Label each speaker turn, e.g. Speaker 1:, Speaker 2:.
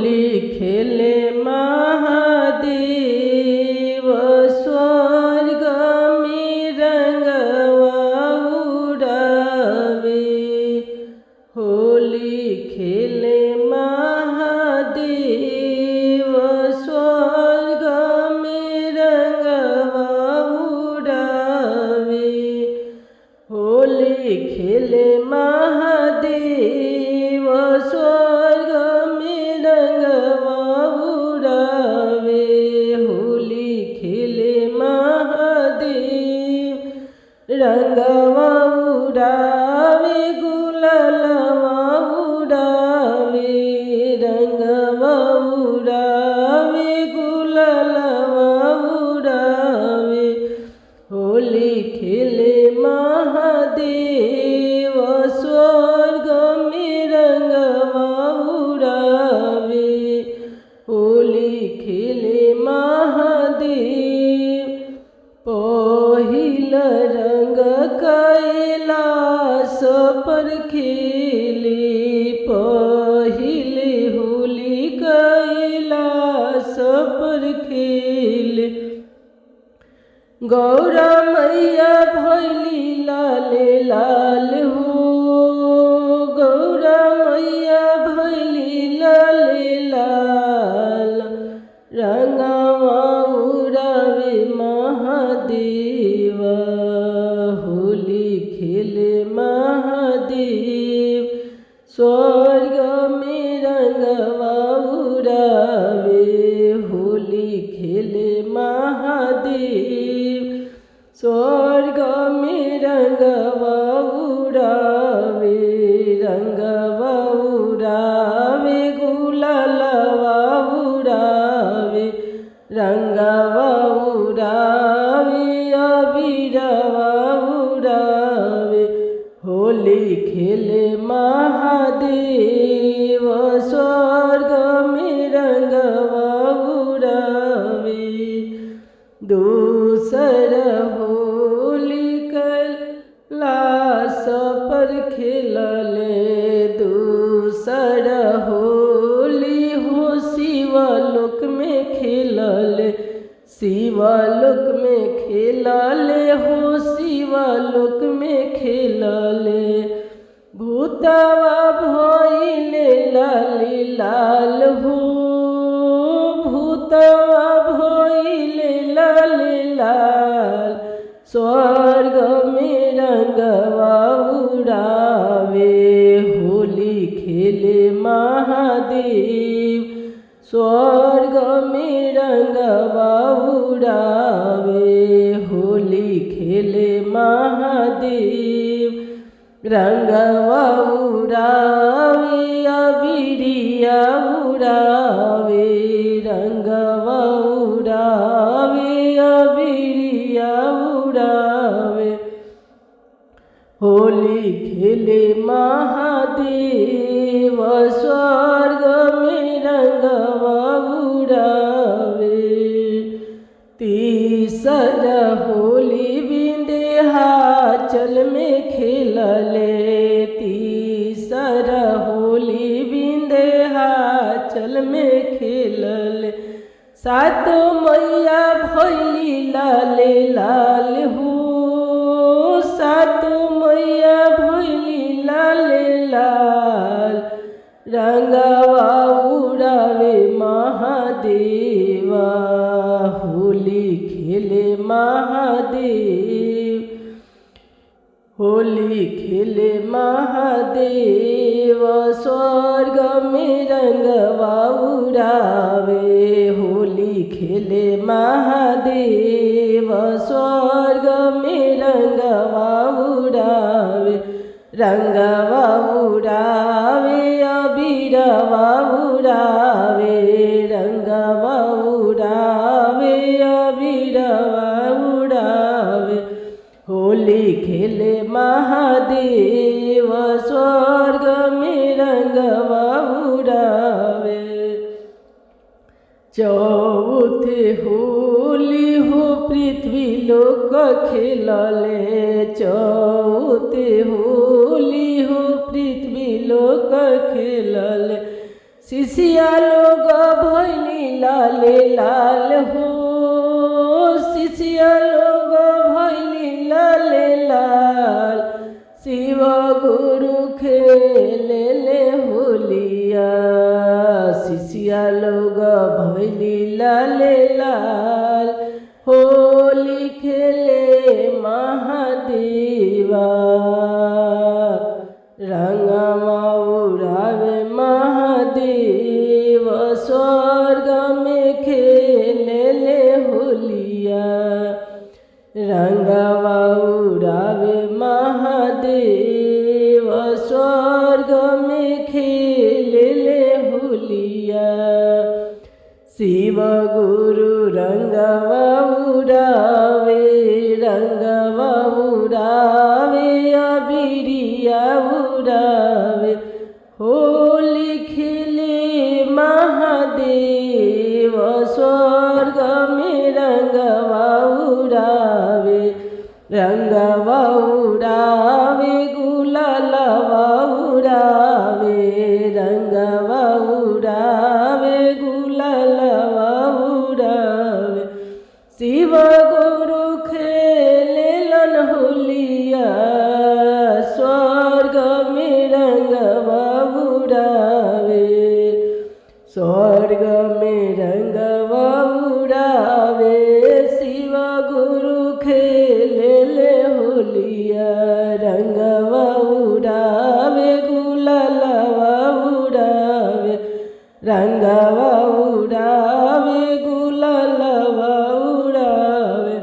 Speaker 1: होली खेले महादेव स्वर्ग में रंगवा उड़ावे। होली खेले महादेव स्वर्ग में रंगवा उड़ावे। होली खेले महादेव स्वर्ग में रंगवा उड़ावे। होली खेले महादेव रंगवा उड़ावे, गुलालवा उड़ावे, रंगवा उड़ावे, गुलालवा उड़ावे। होली खेले महादेव स्वर्ग में रंगवा उड़ावे। होली खेले महादेव पहिल रंग कैलाश पर खेले। पहिले होली कैलाश पर खेले। गौरा मैया भैली लाले लाल हो, गौरा मैया भैली लाले लाल। रंगवा उड़ावे महादेव। होली खेले महादेव स्वर्ग में रंगवा उड़ावे। होली खेले महादेव स्वर्ग में रंगवा उड़ावे, रंगवा उड़ावे, गुलालवा उड़ावे, रंगवा उड़ावे, अबीरवा उड़ावे। होली खेले महादेव स्वर्ग में रंगवा उड़ावे। दूसर होली कैलाश पर खेलले। दूसर होली हो शिवलोक में खेलले। शिवलोक में खेलले हो, शिवलोक में खेलले। भूतवा भइले लाली लाल हो, भूतवा भइले लाली लाल। स्वर्ग में रंगवा उड़ावे। होली खेले महादेव स्वर्ग में रंगवा उड़ावे। होली खेले महादेव रंगवा उड़ावे, अबीरिया उड़ावे, रंगवा उड़ावे, अबीरिया उड़ावे। होली खेले महादेव स्वर्ग में रंगवा उड़ावे। तीसर होली विंध्याचल में खेलले। तीसर होली विंध्याचल में खेलले। सातो मैया भैली लाले लाल हो, सातो मैया भैली लाले लाल। रंगवा उड़ावे महादेवा। होली खेले महादेव। होली खेले महादेव स्वर्ग में रंगवा उड़ावे। होली खेले महादेव स्वर्ग में रंगवा उड़ावे, रंगवा उड़ावे, अबीरवा उड़ावे, रंगवा उड़ावे, अबीरवा उड़ावे। होली खेले महादेव स्वर्ग में रंगवा उड़ावे। चौथे होली हो पृथ्वी लोक खेलले। चौथे होली हो पृथ्वी लोक खेलले। शिष्या लोग भैली लाले लाल हो, शिष्या लोग भैली लाले लाल, शिव गुरु खेले ले होलिया। शिष्या लोग भैली लाले लाल, होली खेले महादेवा। रंगवा उड़ावे महादेव, स्वर्ग में खेले ले होलिया। रंगवा उड़ावे महादेव, स्वर्ग में खेले ले होलिया। शिव गुरु रंगवा उड़ावे, रंगवा उड़ावे, अबीरिया उड़ावे, होली खेले महादेव, स्वर्ग में रंगवा उड़ावे। रंगवा उड़ावे, गुलालवा उड़ावे, रंगवा उड़ावे, गुलालवा उड़ावे। शिव गुरु खेलेलन होलिया, स्वर्ग में रंगवा उड़ावे। स्वर्ग में रंगवा उड़ावे, शिव गुरु खेले ले होलिया। रंगवा उड़ावे, गुलालवा उड़ावे, रंगवा उड़ावे, गुलालवा उड़ावे।